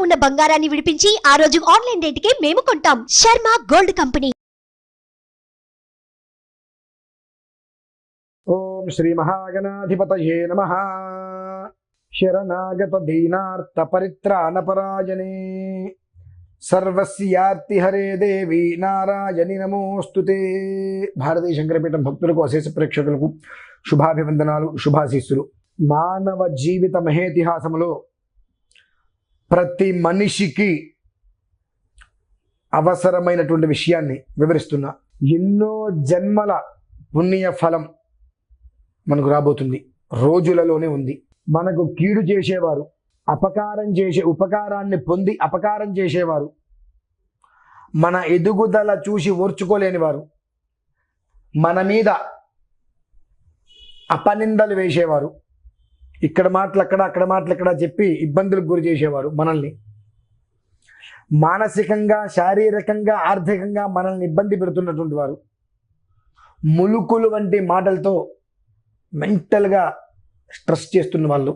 ఉన్న బంగారాన్ని విడిపించి ఆ రోజు ఆన్లైన్ రేటుకే మేము కొంటాం. Sharma gold company. ఓం శ్రీ మహాగణాధిపతయే నమః. శరణాగత దీనార్త పరిత్రాణపరాయణే సర్వస్యార్తి హరే దేవి నారాయణి నమోస్తుతే. భారతీయ శంకరపీఠం భక్తులకు, అశేష ప్రేక్షకులకు శుభాభివందనాలు, శుభాశీస్సులు. మానవ జీవిత మహేతిహాసములో ప్రతి మనిషికి అవసరమైనటువంటి విషయాన్ని వివరిస్తున్నా. ఎన్నో జన్మల పుణ్య ఫలం మనకు రాబోతుంది, రోజులలోనే ఉంది. మనకు కీడు చేసేవారు, ఉపకారాన్ని పొంది అపకారం చేసేవారు, మన ఎదుగుదల చూసి ఓర్చుకోలేని వారు, మన మీద అపనిందలు వేసేవారు, ఇక్కడ మాటలు అక్కడ, అక్కడ మాటలు ఇక్కడ చెప్పి ఇబ్బందులకు గురి చేసేవారు, మనల్ని మానసికంగా, శారీరకంగా, ఆర్థికంగా మనల్ని ఇబ్బంది పెడుతున్నటువంటి వారు, ములుకులు వంటి మాటలతో మెంటల్గా స్ట్రెస్ చేస్తున్న వాళ్ళు,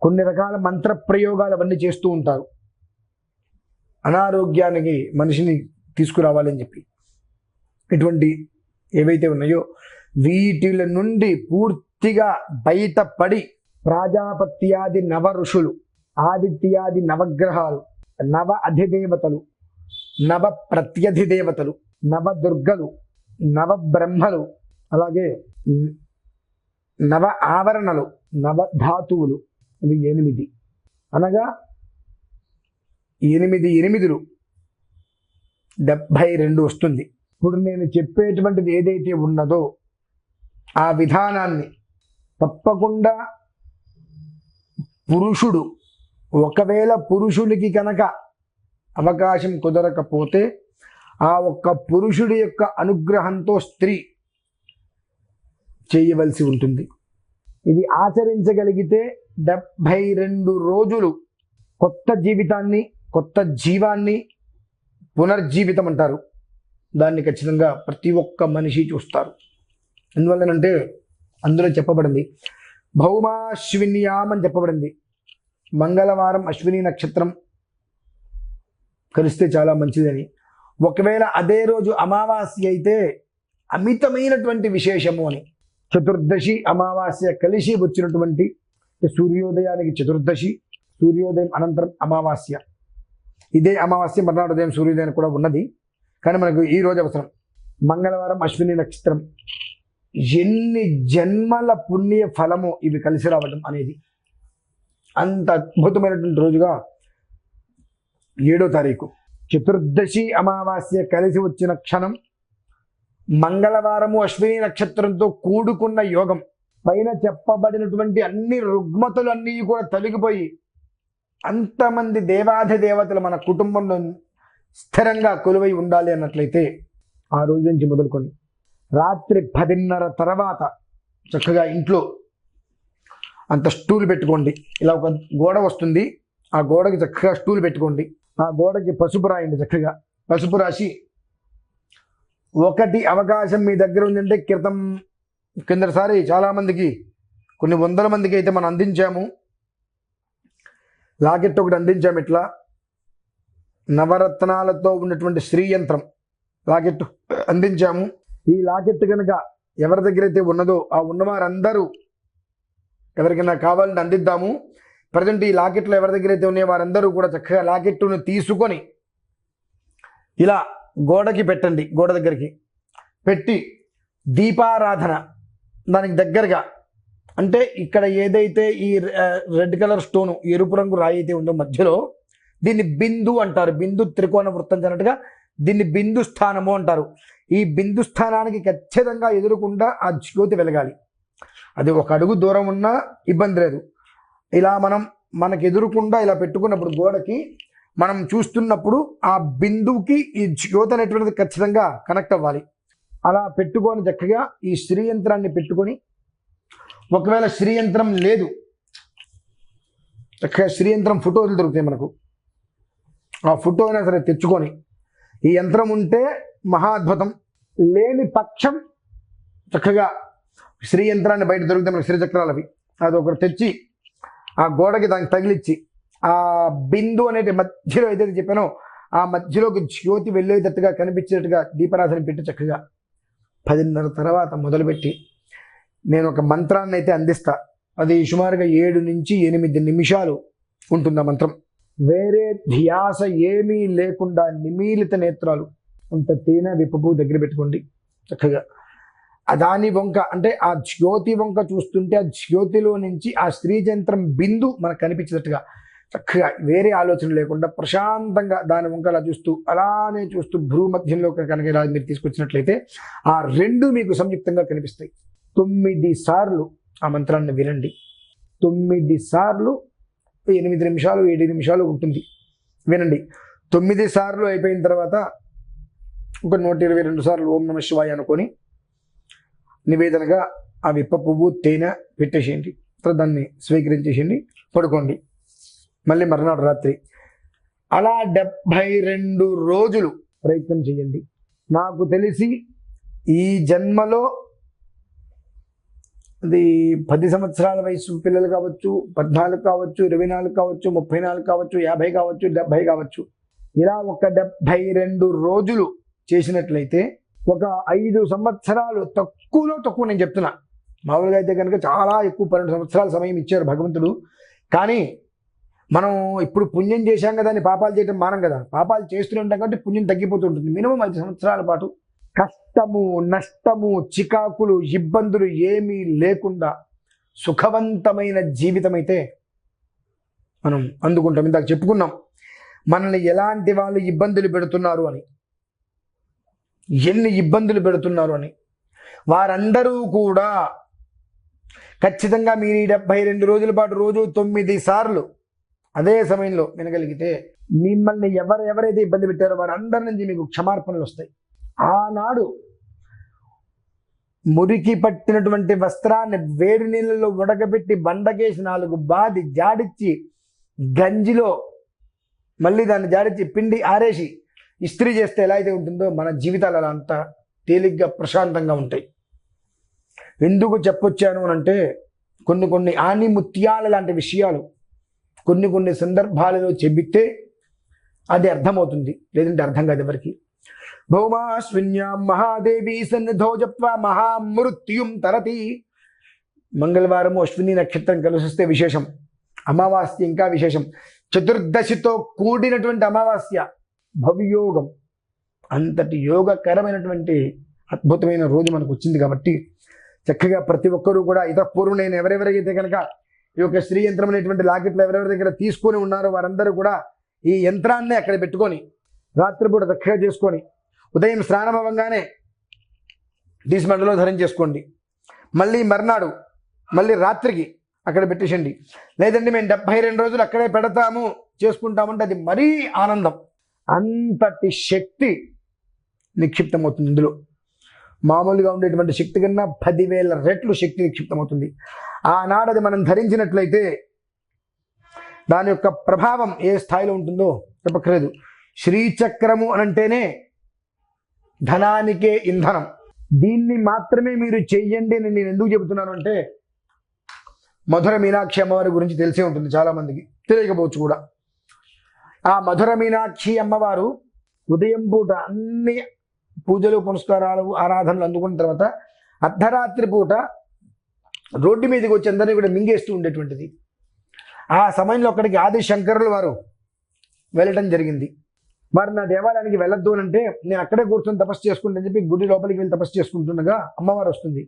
కొన్ని రకాల మంత్ర ప్రయోగాలు అవన్నీ చేస్తూ ఉంటారు అనారోగ్యానికి మనిషిని తీసుకురావాలని చెప్పి. ఇటువంటి ఏవైతే ఉన్నాయో వీటిల నుండి పూర్తిగా బయటపడి ప్రాజాపత్యాది నవ ఋషులు, ఆదిత్యాది నవగ్రహాలు, నవ అధిదేవతలు, నవ ప్రత్యధిదేవతలు, నవ దుర్గలు, నవ బ్రహ్మలు, అలాగే నవ ఆవరణలు, నవ ధాతువులు, ఇవి 8. అనగా 8 8లు 72 వస్తుంది. ఇప్పుడు నేను చెప్పేటువంటిది ఏదైతే ఉన్నదో ఆ విధానాన్ని తప్పకుండా పురుషుడు, ఒకవేళ పురుషునికి కనుక అవకాశం కుదరకపోతే ఆ ఒక్క పురుషుడి యొక్క అనుగ్రహంతో స్త్రీ చేయవలసి ఉంటుంది. ఇది ఆచరించగలిగితే 72 రోజులు కొత్త జీవితాన్ని, కొత్త జీవాన్ని, పునర్జీవితం అంటారు దాన్ని, ఖచ్చితంగా ప్రతి ఒక్క మనిషి చూస్తారు. ఎందువల్లనంటే అందులో చెప్పబడింది భౌమాశ్విన్యాం అని చెప్పబడింది. మంగళవారం అశ్విని నక్షత్రం కలిస్తే చాలా మంచిదని. ఒకవేళ అదే రోజు అమావాస్య అయితే అమితమైనటువంటి విశేషము అని. చతుర్దశి అమావాస్య కలిసి వచ్చినటువంటి సూర్యోదయానికి చతుర్దశి, సూర్యోదయం అనంతరం అమావాస్య. ఇదే అమావాస్య మర్నాడు ఉదయం సూర్యోదయం కూడా ఉన్నది, కానీ మనకు ఈ రోజు అవసరం. మంగళవారం అశ్విని నక్షత్రం, ఎన్ని జన్మల పుణ్య ఫలము ఇవి కలిసి రావడం అనేది. అంత అద్భుతమైనటువంటి రోజుగా 7వ తారీఖు చతుర్దశి అమావాస్య కలిసి వచ్చిన క్షణం, మంగళవారము అశ్విని నక్షత్రంతో కూడుకున్న యోగం, పైన చెప్పబడినటువంటి అన్ని రుగ్మతలు అన్నీ కూడా తొలగిపోయి అంతమంది దేవాది దేవతలు మన కుటుంబంలో స్థిరంగా కొలువై ఉండాలి అన్నట్లయితే ఆ రోజు నుంచి మొదలుకొని రాత్రి 10:30 తర్వాత చక్కగా ఇంట్లో అంత స్టూల్ పెట్టుకోండి. ఇలా ఒక గోడ వస్తుంది, ఆ గోడకి చక్కగా స్టూల్ పెట్టుకోండి. ఆ గోడకి పసుపు రాయండి. చక్కగా పసుపు రాసి, ఒకటి అవకాశం మీ దగ్గర ఉందంటే, కిందసారి చాలామందికి, కొన్ని 100 మందికి అయితే మనం అందించాము, లాకెట్ ఒకటి అందించాము. ఇట్లా నవరత్నాలతో ఉన్నటువంటి శ్రీయంత్రం లాకెట్ అందించాము. ఈ లాకెట్ కనుక ఎవరి దగ్గర అయితే ఉన్నదో ఆ ఉన్నవారందరూ ఎవరికైనా కావాలని అందిద్దాము. ప్రజెంట్ ఈ లాకెట్లు ఎవరి దగ్గర అయితే ఉన్నాయో వారందరూ కూడా చక్కగా లాకెట్ను తీసుకొని ఇలా గోడకి పెట్టండి. గోడ దగ్గరికి పెట్టి దీపారాధన దానికి దగ్గరగా, అంటే ఇక్కడ ఏదైతే ఈ రెడ్ కలర్ స్టోను, ఎరుపు రంగు రాయి అయితే ఉందో మధ్యలో, దీన్ని బిందు అంటారు. బిందు త్రికోణ వృత్తం అన్నట్టుగా దీన్ని బిందు స్థానము అంటారు. ఈ బిందు స్థానానికి ఖచ్చితంగా ఎదురుకుండా ఆ జ్యోతి వెలగాలి. అది 1 అడుగు దూరం ఉన్నా ఇబ్బంది లేదు. ఇలా మనకు ఎదురుకుండా ఇలా పెట్టుకున్నప్పుడు గోడకి మనం చూస్తున్నప్పుడు ఆ బిందువుకి ఈ జ్యోతి అనేటువంటిది ఖచ్చితంగా కనెక్ట్ అవ్వాలి. అలా పెట్టుకొని చక్కగా ఈ శ్రీయంత్రాన్ని పెట్టుకొని, ఒకవేళ శ్రీయంత్రం లేదు, చక్కగా శ్రీయంత్రం ఫోటోలు దొరుకుతాయి మనకు, ఆ ఫోటో అయినా సరే తెచ్చుకొని, ఈ యంత్రం ఉంటే మహా అద్భుతం. లేని పక్షం చక్కగా శ్రీయంత్రాన్ని బయట దొరికితే మనకు శ్రీచక్రాలు అవి, అది ఒకటి తెచ్చి ఆ గోడకి దానికి తగిలిచ్చి ఆ బిందు అనేది మధ్యలో ఏదైతే చెప్పానో ఆ మధ్యలోకి జ్యోతి వెళ్ళేటట్టుగా కనిపించేట్టుగా దీపారాధన పెట్టి చక్కగా 10:30 తర్వాత మొదలుపెట్టి నేను ఒక మంత్రాన్ని అయితే అందిస్తా. అది సుమారుగా 7 నుంచి 8 నిమిషాలు ఉంటుంది ఆ మంత్రం. వేరే ధ్యాస ఏమీ లేకుండా నిమీలిత నేత్రాలు అంత తేనె విప్పపు దగ్గర పెట్టుకోండి. చక్కగా దాని వంక అంటే ఆ జ్యోతి వంక చూస్తుంటే ఆ జ్యోతిలో నుంచి ఆ స్త్రీయంత్రం బిందు మనకు కనిపించేటట్టుగా చక్కగా వేరే ఆలోచన లేకుండా ప్రశాంతంగా దాని వంక అలా చూస్తూ అలానే చూస్తూ భ్రూ మధ్యంలో కనుక ఇలా మీరు తీసుకొచ్చినట్లయితే ఆ రెండు మీకు సంయుక్తంగా కనిపిస్తాయి. 9 సార్లు ఆ మంత్రాన్ని వినండి. 9 సార్లు 8 నిమిషాలు 7 నిమిషాలు ఉంటుంది, వినండి. 9 సార్లు అయిపోయిన తర్వాత ఒక 122 సార్లు ఓం నమః శివాయ అనుకొని నివేదనగా ఆ విప్ప పువ్వు తేనె పెట్టేసేయండి. తర్వాత దాన్ని స్వీకరించేసేయండి, పడుకోండి. మళ్ళీ మర్నాడు రాత్రి అలా 72 రోజులు ప్రయత్నం చేయండి. నాకు తెలిసి ఈ జన్మలో అది 10 సంవత్సరాల వయసు పిల్లలు కావచ్చు, 14 కావచ్చు, 24 కావచ్చు, 34 కావచ్చు, 50 కావచ్చు, 70 కావచ్చు, ఇలా ఒక 72 రోజులు చేసినట్లయితే ఒక 5 సంవత్సరాలు తక్కువలో తక్కువ నేను చెప్తున్నా. మామూలుగా అయితే కనుక చాలా ఎక్కువ 12 సంవత్సరాల సమయం ఇచ్చారు భగవంతుడు. కానీ మనం ఇప్పుడు పుణ్యం చేశాం కదా అని పాపాలు చేయడం మానం కదా. పాపాలు చేస్తూనే ఉంటాం కాబట్టి పుణ్యం తగ్గిపోతుంటుంది. మినిమం 5 సంవత్సరాల పాటు కష్టము, నష్టము, చికాకులు, ఇబ్బందులు ఏమీ లేకుండా సుఖవంతమైన జీవితం అయితే మనం అందుకుంటాం. ఇందాక చెప్పుకున్నాం మనల్ని ఎలాంటి వాళ్ళు ఇబ్బందులు పెడుతున్నారు అని, ఎన్ని ఇబ్బందులు పెడుతున్నారు అని. వారందరూ కూడా ఖచ్చితంగా మీరు 72 రోజుల పాటు రోజు 9 సార్లు అదే సమయంలో వినగలిగితే మిమ్మల్ని ఎవరైతే ఇబ్బంది పెట్టారో వారందరి నుంచి మీకు క్షమార్పణలు వస్తాయి. ఆనాడు మురికి పట్టినటువంటి వస్త్రాన్ని వేడి నీళ్ళలో ఉడకబెట్టి బండకేసి 4 బాది జాడిచ్చి గంజిలో మళ్ళీ దాన్ని జాడిచ్చి పిండి ఆరేసి ఇస్త్రీ చేస్తే ఎలా అయితే ఉంటుందో మన జీవితాలు అలా అంతా తేలిగ్గా ప్రశాంతంగా ఉంటాయి. ఎందుకు చెప్పొచ్చాను అంటే కొన్ని ఆని ముత్యాల లాంటి విషయాలు కొన్ని సందర్భాలలో చెబితే అది అర్థమవుతుంది, లేదంటే అర్థం కాదు ఎవరికి. భౌమాశ్విన్యాం మహాదేవి సన్నిధో జప్వా మహామృత్యుం తరతి. మంగళవారము అశ్విని నక్షత్రం కలిసిస్తే విశేషం, అమావాస్య ఇంకా విశేషం. చతుర్దశితో కూడినటువంటి అమావాస్య భవ్యోగం, అంతటి యోగకరమైనటువంటి అద్భుతమైన రోజు మనకు వచ్చింది. కాబట్టి చక్కగా ప్రతి ఒక్కరూ కూడా ఇతపూర్వం నేను ఎవరెవరైతే కనుక ఈ యొక్క స్త్రీ యంత్రం అనేటువంటి లాకెట్లు ఎవరెవరి దగ్గర తీసుకొని ఉన్నారో వారందరూ కూడా ఈ యంత్రాన్ని అక్కడ పెట్టుకొని రాత్రిపూట చక్కగా చేసుకొని ఉదయం స్నానం అవ్వగానే మండలో ధరించేసుకోండి. మళ్ళీ మర్నాడు మళ్ళీ రాత్రికి అక్కడ పెట్టేసండి. లేదంటే మేము 72 రోజులు అక్కడే పెడతాము చేసుకుంటామంటే అది మరీ ఆనందం. అంతటి శక్తి నిక్షిప్తమవుతుంది ఇందులో. మామూలుగా ఉండేటువంటి శక్తి కన్నా 10,000 రెట్లు శక్తి నిక్షిప్తమవుతుంది. ఆనాడు అది మనం ధరించినట్లయితే దాని యొక్క ప్రభావం ఏ స్థాయిలో ఉంటుందో చెప్పక్కర్లేదు. శ్రీచక్రము అనంటేనే ధనానికే ఇంధనం. దీన్ని మాత్రమే మీరు చెయ్యండి అని నేను ఎందుకు చెబుతున్నాను అంటే మధుర మీనాక్షి అమ్మవారి గురించి తెలిసే ఉంటుంది, చాలా మందికి తెలియకపోవచ్చు కూడా. ఆ మధుర మీనాక్షి అమ్మవారు ఉదయం పూట అన్ని పూజలు పునస్కారాలు ఆరాధనలు అందుకున్న తర్వాత అర్ధరాత్రి పూట రోడ్డు మీదకి వచ్చి అందరినీ కూడా మింగేస్తూ ఉండేటువంటిది. ఆ సమయంలో అక్కడికి ఆది శంకరులు వారు వెళ్ళటం జరిగింది. మరి నా దేవాలయానికి వెళ్ళొద్దు అని అంటే నేను అక్కడే కూర్చొని తపస్సు చేసుకుంటానని చెప్పి గుడి లోపలికి వెళ్ళి తపస్సు చేసుకుంటుండగా అమ్మవారు వస్తుంది.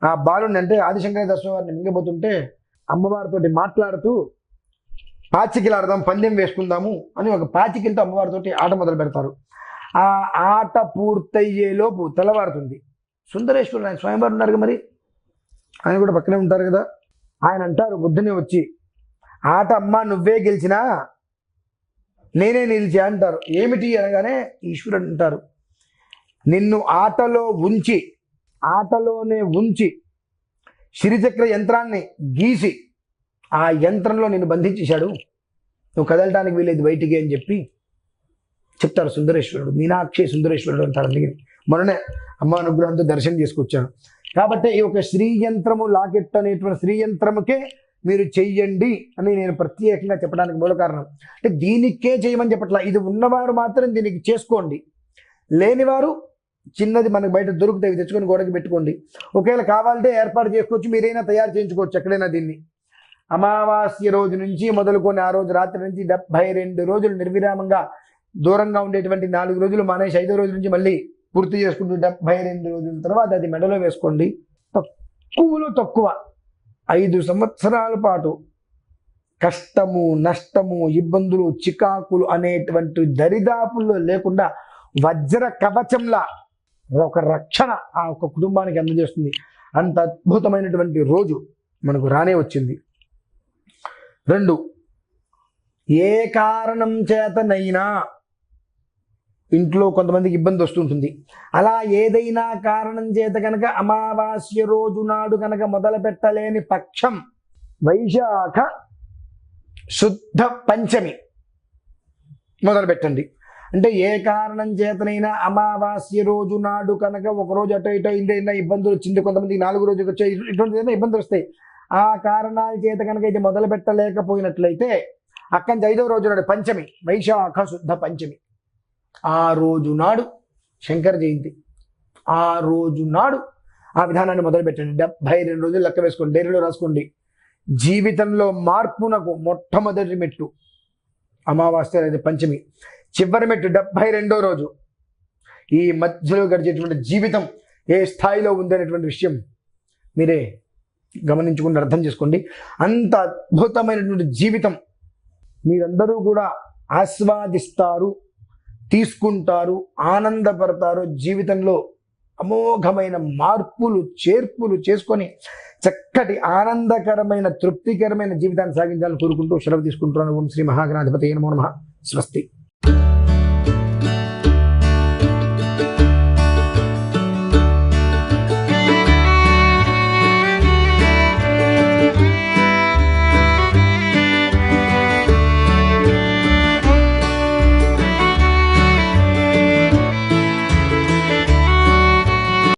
ఆ బాలుని అంటే ఆదిశంకర దర్శనం వారిని మింగబోతుంటే అమ్మవారితో మాట్లాడుతూ పాచికిలాడదాం, పందెం వేసుకుందాము అని ఒక పాచికిలతో అమ్మవారితో ఆట మొదలు పెడతారు. ఆ ఆట పూర్తయ్యేలోపు తెల్లవారుతుంది. సుందరేశ్వరుడు ఆయన స్వయంవారు ఉన్నారు మరి, ఆయన కూడా పక్కనే ఉంటారు కదా. ఆయన అంటారు బుద్ధుని వచ్చి, ఆట అమ్మ నువ్వే గెలిచినా నేనే నిలిచా అంటారు. ఏమిటి అనగానే ఈశ్వరుడు అంటారు, నిన్ను ఆటలోనే ఉంచి శ్రీచక్ర యంత్రాన్ని గీసి ఆ యంత్రంలో నిన్ను బంధించేశాడు, నువ్వు కదలటానికి వీలేదు బయటికి అని చెప్పి చెప్తారు సుందరేశ్వరుడు. మీనాక్షి సుందరేశ్వరుడు అంటారు. అందుకే మొన్ననే అమ్మ అనుగ్రహంతో దర్శనం చేసుకొచ్చాను. కాబట్టి ఈ యొక్క శ్రీ యంత్రము లాకెట్ అనేటువంటి శ్రీ యంత్రముకే మీరు చెయ్యండి అని నేను ప్రత్యేకంగా చెప్పడానికి మూల కారణం. అంటే దీనికే చేయమని చెప్పట్లా, ఇది ఉన్నవారు మాత్రం దీనికి చేసుకోండి, లేనివారు చిన్నది మనకు బయట దొరుకుతాయి తెచ్చుకొని గోడకి పెట్టుకోండి. ఒకవేళ కావాలంటే ఏర్పాటు చేసుకోవచ్చు, మీరైనా తయారు చేయించుకోవచ్చు ఎక్కడైనా దీన్ని. అమావాస్య రోజు నుంచి మొదలుకొని ఆ రోజు రాత్రి నుంచి 72 రోజులు నిర్విరామంగా దూరంగా ఉండేటువంటి 4 రోజులు మానేసి 5వ రోజు నుంచి మళ్ళీ పూర్తి చేసుకుంటూ 72 రోజుల తర్వాత అది మెడలో వేసుకోండి. తక్కువలో తక్కువ 5 సంవత్సరాల పాటు కష్టము, నష్టము, ఇబ్బందులు, చికాకులు అనేటువంటి దరిదాపుల్లో లేకుండా వజ్ర కవచంలా ఒక రక్షణ ఆ ఒక కుటుంబానికి అందజేస్తుంది. అంత అద్భుతమైనటువంటి రోజు మనకు రానే వచ్చింది. 2, ఏ కారణం చేతనైనా ఇంట్లో కొంతమందికి ఇబ్బంది వస్తుంటుంది. అలా ఏదైనా కారణం చేత కనుక అమావాస్య రోజు నాడు కనుక మొదలు పెట్టలేని పక్షం వైశాఖ శుద్ధ పంచమి మొదలు పెట్టండి. అంటే ఏ కారణం చేతనైనా అమావాస్య రోజు నాడు కనుక ఒకరోజు అటో ఇటో ఇంటైనా ఇబ్బందులు వచ్చింది, కొంతమందికి 4 రోజులకు వచ్చాయి, ఇటువంటి ఇబ్బందులు వస్తాయి. ఆ కారణాల చేత కనుక ఇది మొదలు పెట్టలేకపోయినట్లయితే అక్కడి నుంచి 5వ రోజు నాడు పంచమి, వైశాఖ శుద్ధ పంచమి, ఆ రోజు నాడు శంకర జయంతి, ఆ రోజు నాడు ఆ విధానాన్ని మొదలు పెట్టండి. 72 రోజులు లెక్క వేసుకోండి, డైరీలో రాసుకోండి. జీవితంలో మార్పునకు మొట్టమొదటి మెట్టు అమావాస్య అనేది పంచమి, చివరి మెట్టు 72వ రోజు. ఈ మధ్యలో గడిచేటువంటి జీవితం ఏ స్థాయిలో ఉందనేటువంటి విషయం మీరే గమనించుకుని అర్థం చేసుకోండి. అంత అద్భుతమైనటువంటి జీవితం మీరందరూ కూడా ఆస్వాదిస్తారు, తీసుకుంటారు, ఆనందపడతారు. జీవితంలో అమోఘమైన మార్పులు చేర్పులు చేసుకొని చక్కటి ఆనందకరమైన తృప్తికరమైన జీవితాన్ని సాగించాలని కోరుకుంటూ సెలవు తీసుకుంటున్నాను. ఓం శ్రీ మహాగణాధిపతయే నమో నమః. స్వస్తి.